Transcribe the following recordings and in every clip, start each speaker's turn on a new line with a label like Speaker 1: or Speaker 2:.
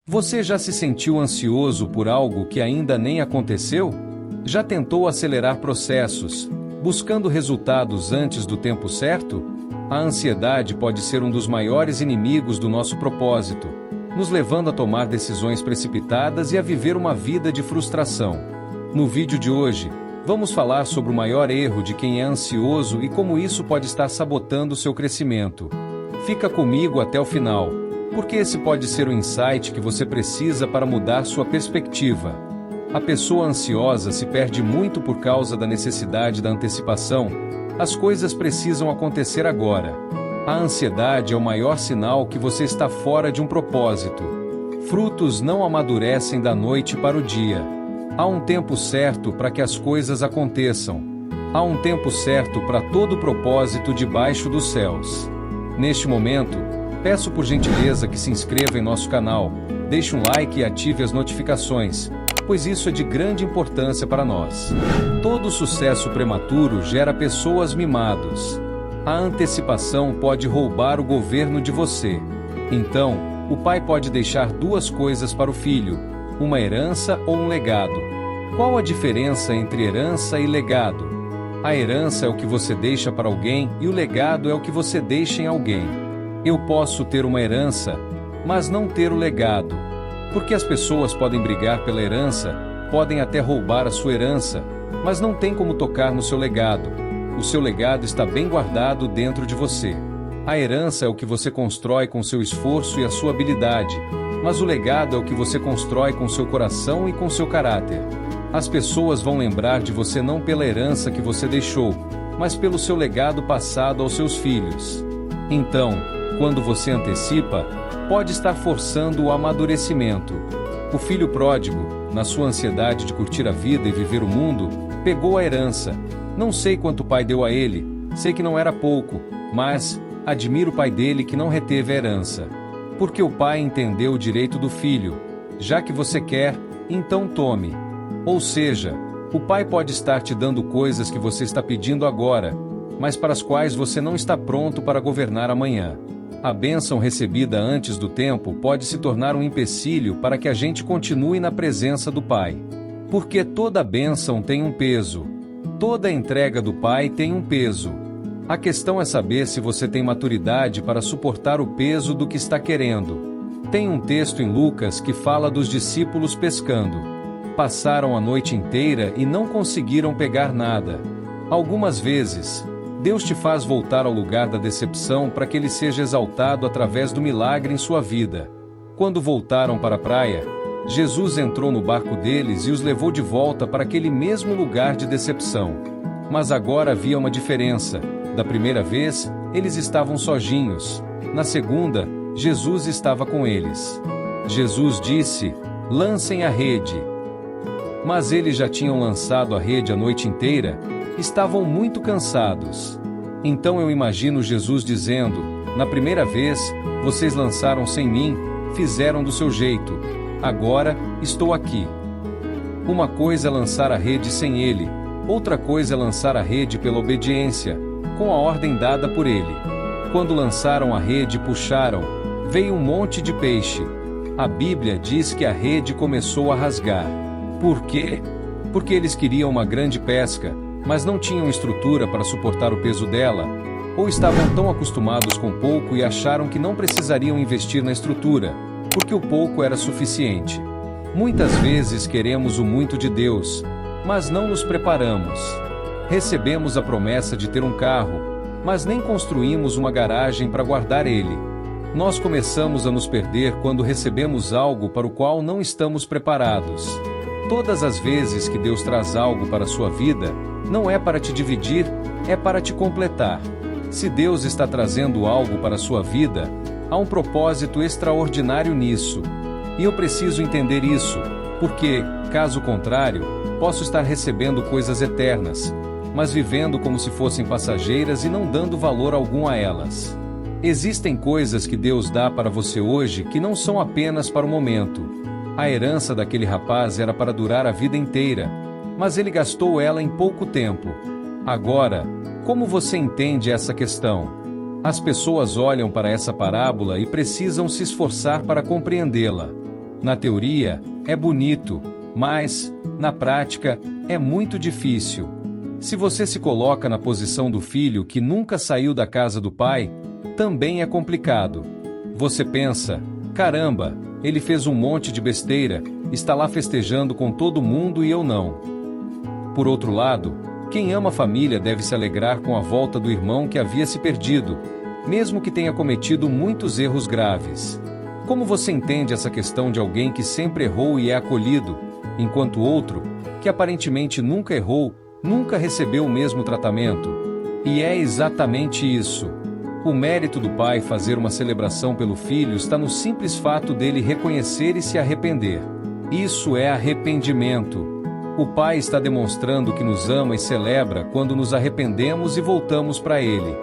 Speaker 1: Você já se sentiu ansioso por algo que ainda nem aconteceu? Já tentou acelerar processos, buscando resultados antes do tempo certo? A ansiedade pode ser um dos maiores inimigos do nosso propósito, nos levando a tomar decisões precipitadas e a viver uma vida de frustração. No vídeo de hoje, vamos falar sobre o maior erro de quem é ansioso e como isso pode estar sabotando seu crescimento. Fica comigo até o final, porque esse pode ser o insight que você precisa para mudar sua perspectiva. A pessoa ansiosa se perde muito por causa da necessidade da antecipação. As coisas precisam acontecer agora. A ansiedade é o maior sinal que você está fora de um propósito. Frutos não amadurecem da noite para o dia. Há um tempo certo para que as coisas aconteçam. Há um tempo certo para todo propósito debaixo dos céus. Neste momento, peço por gentileza que se inscreva em nosso canal, deixe um like e ative as notificações, pois isso é de grande importância para nós. Todo sucesso prematuro gera pessoas mimados. A antecipação pode roubar o governo de você. Então, o pai pode deixar duas coisas para o filho, uma herança ou um legado. Qual a diferença entre herança e legado? A herança é o que você deixa para alguém e o legado é o que você deixa em alguém. Eu posso ter uma herança, mas não ter o legado. Porque as pessoas podem brigar pela herança, podem até roubar a sua herança, mas não tem como tocar no seu legado. O seu legado está bem guardado dentro de você. A herança é o que você constrói com seu esforço e a sua habilidade, mas o legado é o que você constrói com seu coração e com seu caráter. As pessoas vão lembrar de você não pela herança que você deixou, mas pelo seu legado passado aos seus filhos. Então, quando você antecipa, pode estar forçando o amadurecimento. O filho pródigo, na sua ansiedade de curtir a vida e viver o mundo, pegou a herança. Não sei quanto o pai deu a ele, sei que não era pouco, mas admiro o pai dele que não reteve a herança. Porque o pai entendeu o direito do filho. Já que você quer, então tome. Ou seja, o pai pode estar te dando coisas que você está pedindo agora, mas para as quais você não está pronto para governar amanhã. A bênção recebida antes do tempo pode se tornar um empecilho para que a gente continue na presença do Pai. Porque toda bênção tem um peso. Toda entrega do Pai tem um peso. A questão é saber se você tem maturidade para suportar o peso do que está querendo. Tem um texto em Lucas que fala dos discípulos pescando. Passaram a noite inteira e não conseguiram pegar nada. Algumas vezes, Deus te faz voltar ao lugar da decepção para que Ele seja exaltado através do milagre em sua vida. Quando voltaram para a praia, Jesus entrou no barco deles e os levou de volta para aquele mesmo lugar de decepção. Mas agora havia uma diferença. Da primeira vez, eles estavam sozinhos. Na segunda, Jesus estava com eles. Jesus disse: "Lancem a rede." Mas eles já tinham lançado a rede a noite inteira. Estavam muito cansados. Então eu imagino Jesus dizendo: "Na primeira vez, vocês lançaram sem mim, fizeram do seu jeito. Agora, estou aqui." Uma coisa é lançar a rede sem ele, outra coisa é lançar a rede pela obediência, com a ordem dada por ele. Quando lançaram a rede e puxaram, veio um monte de peixe. A Bíblia diz que a rede começou a rasgar. Por quê? Porque eles queriam uma grande pesca, mas não tinham estrutura para suportar o peso dela, ou estavam tão acostumados com pouco e acharam que não precisariam investir na estrutura, porque o pouco era suficiente. Muitas vezes queremos o muito de Deus, mas não nos preparamos. Recebemos a promessa de ter um carro, mas nem construímos uma garagem para guardar ele. Nós começamos a nos perder quando recebemos algo para o qual não estamos preparados. Todas as vezes que Deus traz algo para a sua vida, não é para te dividir, é para te completar. Se Deus está trazendo algo para a sua vida, há um propósito extraordinário nisso. E eu preciso entender isso, porque, caso contrário, posso estar recebendo coisas eternas, mas vivendo como se fossem passageiras e não dando valor algum a elas. Existem coisas que Deus dá para você hoje que não são apenas para o momento. A herança daquele rapaz era para durar a vida inteira, mas ele gastou ela em pouco tempo. Agora, como você entende essa questão? As pessoas olham para essa parábola e precisam se esforçar para compreendê-la. Na teoria, é bonito, mas, na prática, é muito difícil. Se você se coloca na posição do filho que nunca saiu da casa do pai, também é complicado. Você pensa, caramba, ele fez um monte de besteira, está lá festejando com todo mundo e eu não. Por outro lado, quem ama a família deve se alegrar com a volta do irmão que havia se perdido, mesmo que tenha cometido muitos erros graves. Como você entende essa questão de alguém que sempre errou e é acolhido, enquanto outro, que aparentemente nunca errou, nunca recebeu o mesmo tratamento? E é exatamente isso. O mérito do pai fazer uma celebração pelo filho está no simples fato dele reconhecer e se arrepender. Isso é arrependimento. O pai está demonstrando que nos ama e celebra quando nos arrependemos e voltamos para ele.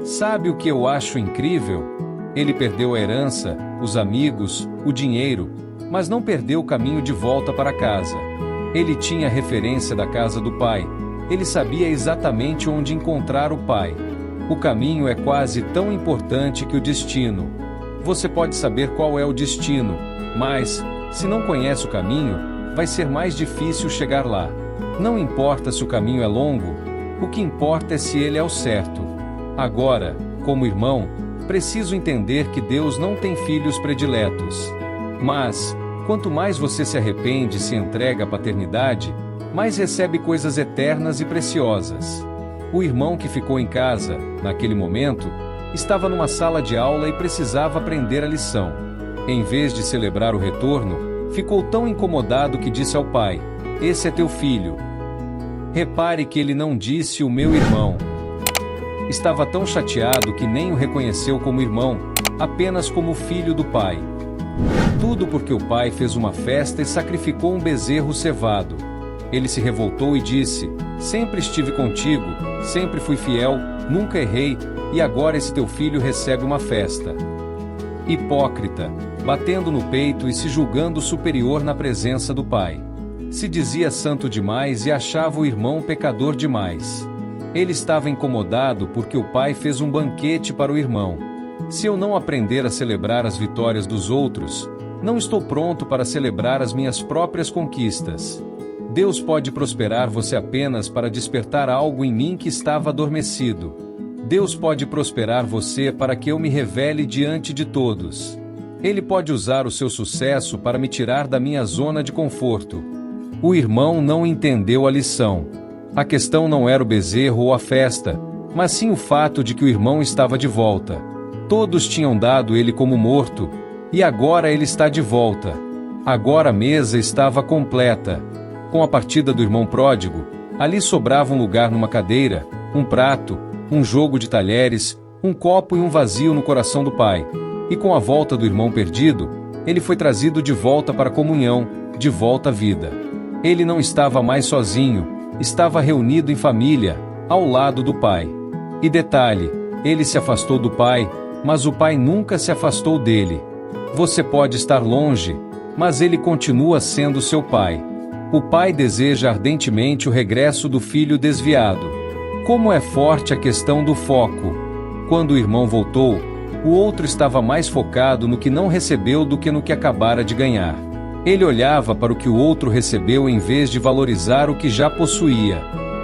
Speaker 1: Sabe o que eu acho incrível? Ele perdeu a herança, os amigos, o dinheiro, mas não perdeu o caminho de volta para casa. Ele tinha a referência da casa do pai. Ele sabia exatamente onde encontrar o pai. O caminho é quase tão importante que o destino. Você pode saber qual é o destino, mas, se não conhece o caminho, vai ser mais difícil chegar lá. Não importa se o caminho é longo, o que importa é se ele é o certo. Agora, como irmão, preciso entender que Deus não tem filhos prediletos. Mas, quanto mais você se arrepende e se entrega à paternidade, mais recebe coisas eternas e preciosas. O irmão que ficou em casa, naquele momento, estava numa sala de aula e precisava aprender a lição. Em vez de celebrar o retorno, ficou tão incomodado que disse ao pai: "Esse é teu filho." Repare que ele não disse "o meu irmão." Estava tão chateado que nem o reconheceu como irmão, apenas como filho do pai. Tudo porque o pai fez uma festa e sacrificou um bezerro cevado. Ele se revoltou e disse: "Sempre estive contigo, sempre fui fiel, nunca errei, e agora esse teu filho recebe uma festa." Hipócrita, batendo no peito e se julgando superior na presença do pai. Se dizia santo demais e achava o irmão pecador demais. Ele estava incomodado porque o pai fez um banquete para o irmão. Se eu não aprender a celebrar as vitórias dos outros, não estou pronto para celebrar as minhas próprias conquistas. Deus pode prosperar você apenas para despertar algo em mim que estava adormecido. Deus pode prosperar você para que eu me revele diante de todos. Ele pode usar o seu sucesso para me tirar da minha zona de conforto. O irmão não entendeu a lição. A questão não era o bezerro ou a festa, mas sim o fato de que o irmão estava de volta. Todos tinham dado ele como morto, e agora ele está de volta. Agora a mesa estava completa. Com a partida do irmão pródigo, ali sobrava um lugar numa cadeira, um prato, um jogo de talheres, um copo e um vazio no coração do pai. E com a volta do irmão perdido, ele foi trazido de volta para a comunhão, de volta à vida. Ele não estava mais sozinho, estava reunido em família, ao lado do pai. E detalhe, ele se afastou do pai, mas o pai nunca se afastou dele. Você pode estar longe, mas ele continua sendo seu pai. O pai deseja ardentemente o regresso do filho desviado. Como é forte a questão do foco. Quando o irmão voltou, o outro estava mais focado no que não recebeu do que no que acabara de ganhar. Ele olhava para o que o outro recebeu em vez de valorizar o que já possuía.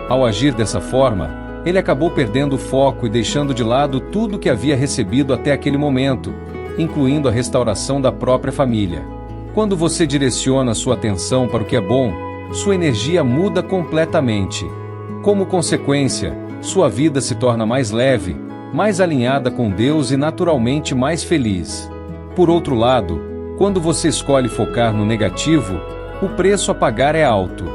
Speaker 1: Ao agir dessa forma, ele acabou perdendo o foco e deixando de lado tudo que havia recebido até aquele momento, incluindo a restauração da própria família. Quando você direciona sua atenção para o que é bom, sua energia muda completamente. Como consequência, sua vida se torna mais leve, mais alinhada com Deus e naturalmente mais feliz. Por outro lado, quando você escolhe focar no negativo, o preço a pagar é alto.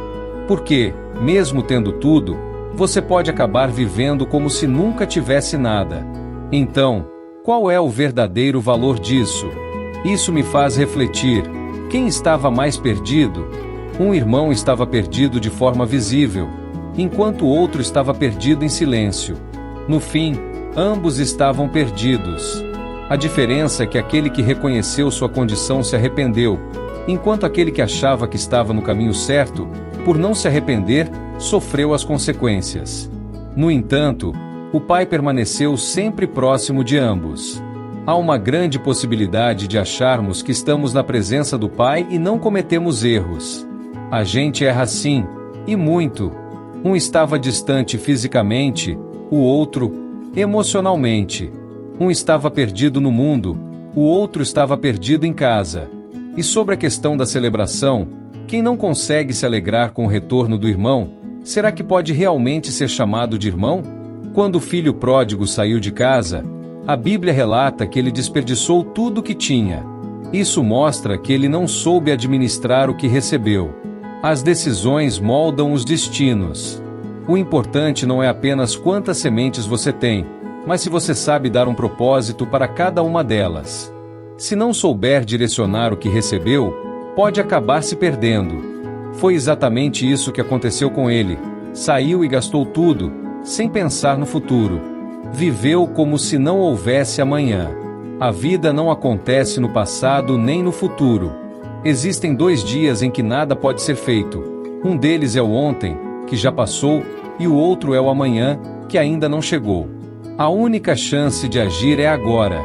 Speaker 1: Porque, mesmo tendo tudo, você pode acabar vivendo como se nunca tivesse nada. Então, qual é o verdadeiro valor disso? Isso me faz refletir. Quem estava mais perdido? Um irmão estava perdido de forma visível, enquanto o outro estava perdido em silêncio. No fim, ambos estavam perdidos. A diferença é que aquele que reconheceu sua condição se arrependeu, enquanto aquele que achava que estava no caminho certo, por não se arrepender, sofreu as consequências. No entanto, o pai permaneceu sempre próximo de ambos. Há uma grande possibilidade de acharmos que estamos na presença do Pai e não cometemos erros. A gente erra sim, e muito. Um estava distante fisicamente, o outro, emocionalmente. Um estava perdido no mundo, o outro estava perdido em casa. E sobre a questão da celebração, quem não consegue se alegrar com o retorno do irmão, será que pode realmente ser chamado de irmão? Quando o filho pródigo saiu de casa, a Bíblia relata que ele desperdiçou tudo o que tinha. Isso mostra que ele não soube administrar o que recebeu. As decisões moldam os destinos. O importante não é apenas quantas sementes você tem, mas se você sabe dar um propósito para cada uma delas. Se não souber direcionar o que recebeu, pode acabar se perdendo. Foi exatamente isso que aconteceu com ele. Saiu e gastou tudo, sem pensar no futuro. Viveu como se não houvesse amanhã. A vida não acontece no passado nem no futuro. Existem 2 dias em que nada pode ser feito. Um deles é o ontem, que já passou, e o outro é o amanhã, que ainda não chegou. A única chance de agir é agora.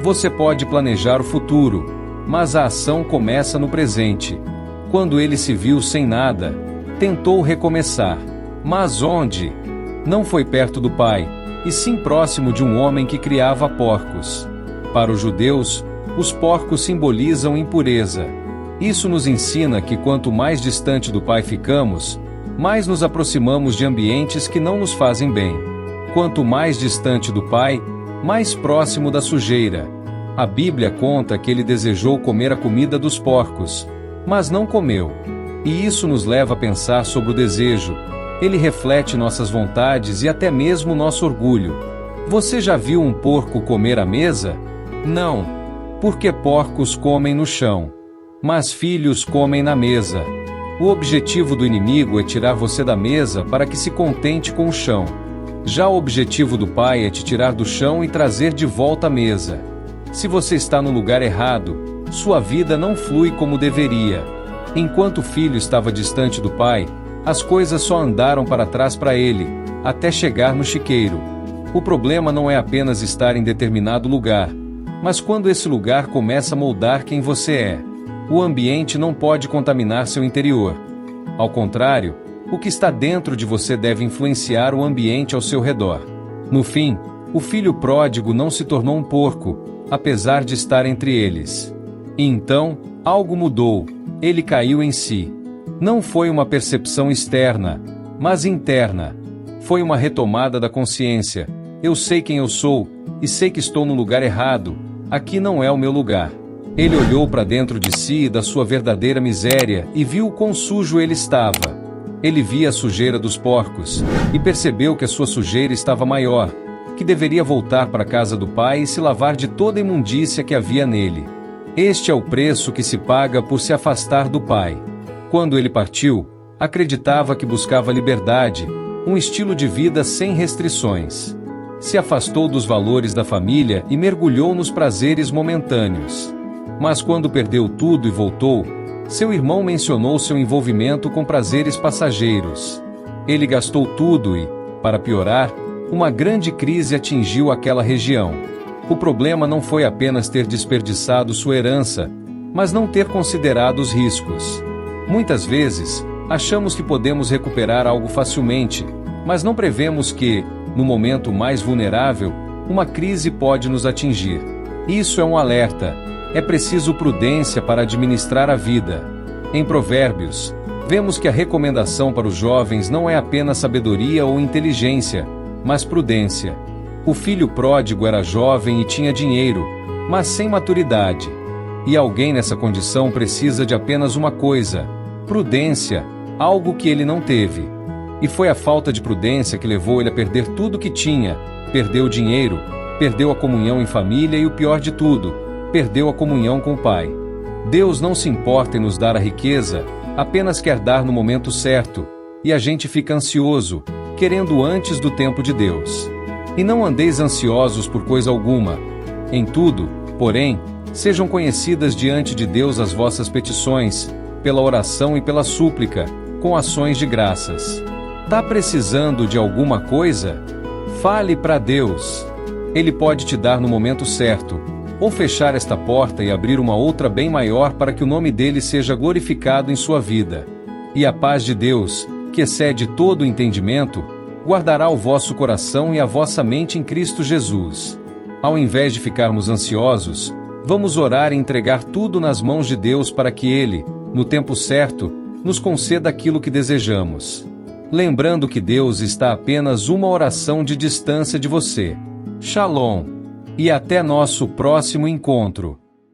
Speaker 1: Você pode planejar o futuro, mas a ação começa no presente. Quando ele se viu sem nada, tentou recomeçar. Mas onde? Não foi perto do Pai, e sim próximo de um homem que criava porcos. Para os judeus, os porcos simbolizam impureza. Isso nos ensina que quanto mais distante do Pai ficamos, mais nos aproximamos de ambientes que não nos fazem bem. Quanto mais distante do Pai, mais próximo da sujeira. A Bíblia conta que ele desejou comer a comida dos porcos, mas não comeu. E isso nos leva a pensar sobre o desejo. Ele reflete nossas vontades e até mesmo nosso orgulho. Você já viu um porco comer à mesa? Não, porque porcos comem no chão, mas filhos comem na mesa. O objetivo do inimigo é tirar você da mesa para que se contente com o chão. Já o objetivo do Pai é te tirar do chão e trazer de volta à mesa. Se você está no lugar errado, sua vida não flui como deveria. Enquanto o filho estava distante do Pai, as coisas só andaram para trás para ele, até chegar no chiqueiro. O problema não é apenas estar em determinado lugar, mas quando esse lugar começa a moldar quem você é. O ambiente não pode contaminar seu interior. Ao contrário, o que está dentro de você deve influenciar o ambiente ao seu redor. No fim, o filho pródigo não se tornou um porco, apesar de estar entre eles. E então, algo mudou, ele caiu em si. Não foi uma percepção externa, mas interna. Foi uma retomada da consciência. Eu sei quem eu sou, e sei que estou no lugar errado. Aqui não é o meu lugar. Ele olhou para dentro de si e da sua verdadeira miséria e viu o quão sujo ele estava. Ele via a sujeira dos porcos, e percebeu que a sua sujeira estava maior, que deveria voltar para a casa do Pai e se lavar de toda a imundícia que havia nele. Este é o preço que se paga por se afastar do Pai. Quando ele partiu, acreditava que buscava liberdade, um estilo de vida sem restrições. Se afastou dos valores da família e mergulhou nos prazeres momentâneos. Mas quando perdeu tudo e voltou, seu irmão mencionou seu envolvimento com prazeres passageiros. Ele gastou tudo e, para piorar, uma grande crise atingiu aquela região. O problema não foi apenas ter desperdiçado sua herança, mas não ter considerado os riscos. Muitas vezes, achamos que podemos recuperar algo facilmente, mas não prevemos que, no momento mais vulnerável, uma crise pode nos atingir. Isso é um alerta. É preciso prudência para administrar a vida. Em Provérbios, vemos que a recomendação para os jovens não é apenas sabedoria ou inteligência, mas prudência. O filho pródigo era jovem e tinha dinheiro, mas sem maturidade. E alguém nessa condição precisa de apenas uma coisa: prudência, algo que ele não teve. E foi a falta de prudência que levou ele a perder tudo que tinha, perdeu o dinheiro, perdeu a comunhão em família e o pior de tudo, perdeu a comunhão com o Pai. Deus não se importa em nos dar a riqueza, apenas quer dar no momento certo, e a gente fica ansioso, querendo antes do tempo de Deus. E não andeis ansiosos por coisa alguma. Em tudo, porém, sejam conhecidas diante de Deus as vossas petições, pela oração e pela súplica, com ações de graças. Tá precisando de alguma coisa? Fale para Deus. Ele pode te dar no momento certo, ou fechar esta porta e abrir uma outra bem maior para que o nome dele seja glorificado em sua vida. E a paz de Deus, que excede todo o entendimento, guardará o vosso coração e a vossa mente em Cristo Jesus. Ao invés de ficarmos ansiosos, vamos orar e entregar tudo nas mãos de Deus para que Ele, no tempo certo, nos conceda aquilo que desejamos. Lembrando que Deus está a apenas uma oração de distância de você. Shalom! E até nosso próximo encontro.